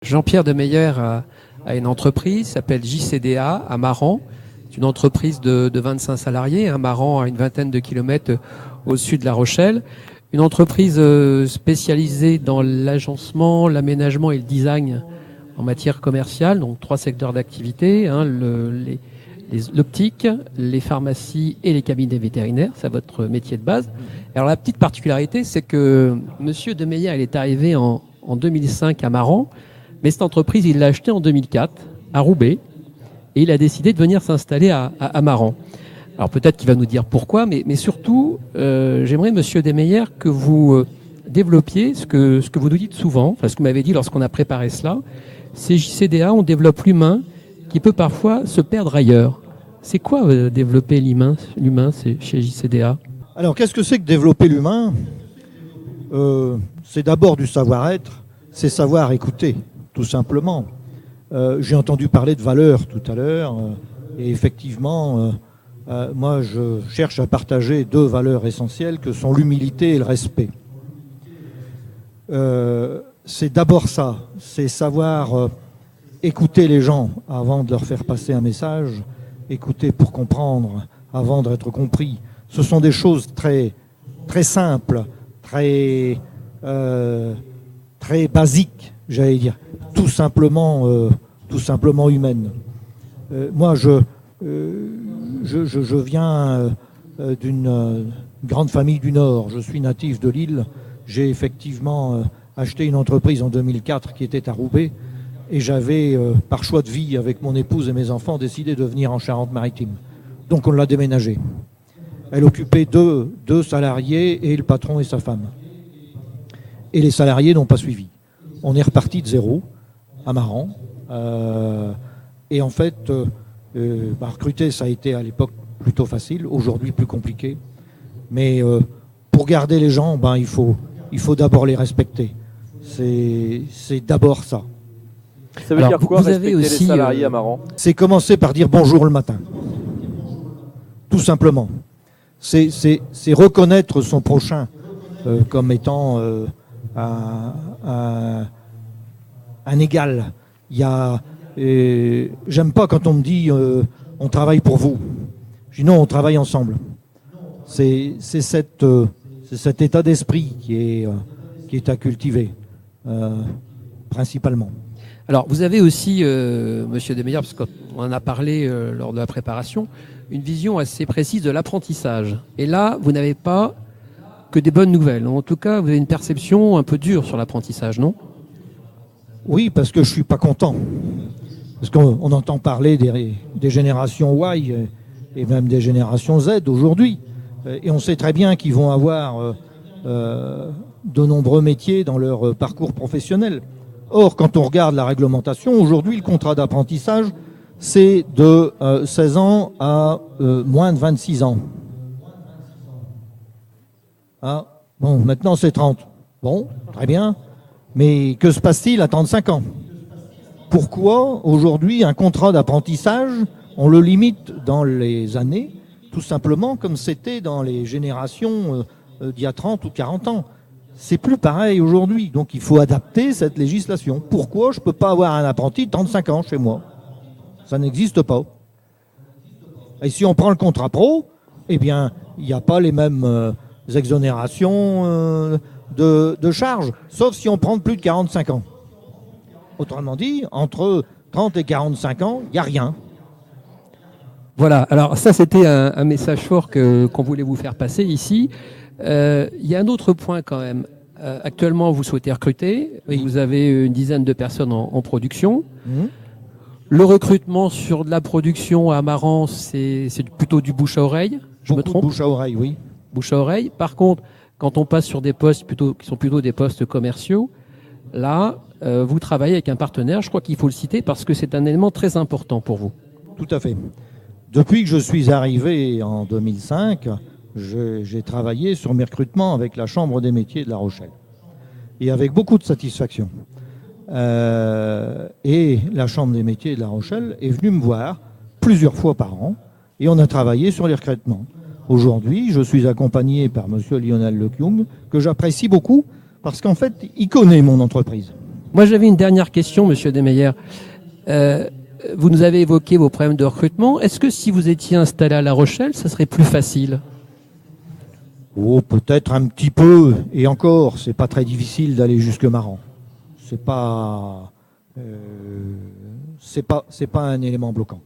Jean-Pierre Demeyer a une entreprise qui s'appelle JCDA à Maran. C'est une entreprise de 25 salariés. Maran à une vingtaine de kilomètres au sud de La Rochelle. Une entreprise spécialisée dans l'agencement, l'aménagement et le design en matière commerciale. Donc 3 secteurs d'activité, l'optique, les pharmacies et les cabinets vétérinaires. C'est votre métier de base. Alors la petite particularité, c'est que Monsieur Demeyer, il est arrivé en 2005 à Maran, mais cette entreprise, il l'a achetée en 2004 à Roubaix et il a décidé de venir s'installer à Maran. Alors peut-être qu'il va nous dire pourquoi, mais surtout, j'aimerais, Monsieur Demeyer, que vous développiez ce que vous nous dites souvent, enfin ce que vous m'avez dit lorsqu'on a préparé cela. Chez JCDA, on développe l'humain qui peut parfois se perdre ailleurs. C'est quoi développer l'humain chez JCDA ? Alors, qu'est-ce que c'est que développer l'humain ? C'est d'abord du savoir-être, c'est savoir écouter, tout simplement. J'ai entendu parler de valeurs tout à l'heure, et effectivement, moi je cherche à partager 2 valeurs essentielles que sont l'humilité et le respect. C'est d'abord ça, c'est savoir écouter les gens avant de leur faire passer un message, écouter pour comprendre avant d'être compris. Ce sont des choses très, très simples, très basiques, j'allais dire, tout simplement humaines. Moi, je viens d'une grande famille du Nord. Je suis natif de Lille. J'ai effectivement acheté une entreprise en 2004 qui était à Roubaix. Et j'avais, par choix de vie, avec mon épouse et mes enfants, décidé de venir en Charente-Maritime. Donc on l'a déménagée. Elle occupait deux salariés et le patron et sa femme. Et les salariés n'ont pas suivi. On est reparti de zéro, à Maran. Et en fait, recruter, ça a été à l'époque plutôt facile, aujourd'hui plus compliqué. Mais pour garder les gens, il faut d'abord les respecter. C'est d'abord ça. Ça veut dire quoi, respecter les salariés à Maran ? C'est commencer par dire bonjour le matin. Tout simplement. C'est reconnaître son prochain comme étant un égal. J'aime pas quand on me dit on travaille pour vous. Je dis non, on travaille ensemble. C'est cet état d'esprit qui est à cultiver principalement. Alors, vous avez aussi, Monsieur Demeyer, parce qu'on en a parlé lors de la préparation, une vision assez précise de l'apprentissage. Et là, vous n'avez pas que des bonnes nouvelles. En tout cas, vous avez une perception un peu dure sur l'apprentissage, non ? Oui, parce que je suis pas content. Parce qu'on entend parler des générations Y et même des générations Z aujourd'hui. Et on sait très bien qu'ils vont avoir de nombreux métiers dans leur parcours professionnel. Or, quand on regarde la réglementation, aujourd'hui, le contrat d'apprentissage, c'est de 16 ans à moins de 26 ans. Ah, bon, maintenant c'est 30. Bon, très bien. Mais que se passe-t-il à 35 ans ? Pourquoi, aujourd'hui, un contrat d'apprentissage, on le limite dans les années, tout simplement comme c'était dans les générations d'il y a 30 ou 40 ans ? C'est plus pareil aujourd'hui, donc il faut adapter cette législation. Pourquoi je ne peux pas avoir un apprenti de 35 ans chez moi ? Ça n'existe pas. Et si on prend le contrat pro, eh bien, il n'y a pas les mêmes exonérations de charges, sauf si on prend plus de 45 ans. Autrement dit, entre 30 et 45 ans, il n'y a rien. Voilà, alors ça c'était un message fort qu'on voulait vous faire passer ici. Il y a un autre point quand même. Actuellement, vous souhaitez recruter. Oui. Vous avez une dizaine de personnes en production. Le recrutement sur de la production à Maran, c'est plutôt du bouche à oreille. Je me trompe ? Bouche à oreille, oui. Bouche à oreille. Par contre, quand on passe sur des postes qui sont plutôt des postes commerciaux, là, vous travaillez avec un partenaire. Je crois qu'il faut le citer parce que c'est un élément très important pour vous. Tout à fait. Depuis que je suis arrivé en 2005, j'ai travaillé sur mes recrutements avec la Chambre des métiers de La Rochelle. Et avec beaucoup de satisfaction. Et la Chambre des métiers de La Rochelle est venue me voir plusieurs fois par an. Et on a travaillé sur les recrutements. Aujourd'hui, je suis accompagné par M. Lionel Lecung, que j'apprécie beaucoup, parce qu'en fait, il connaît mon entreprise. Moi, j'avais une dernière question, Monsieur Demeyer. Vous nous avez évoqué vos problèmes de recrutement. Est-ce que si vous étiez installé à La Rochelle, ça serait plus facile? Oh, peut-être un petit peu. Et encore, c'est pas très difficile d'aller jusque Maran. C'est pas un élément bloquant.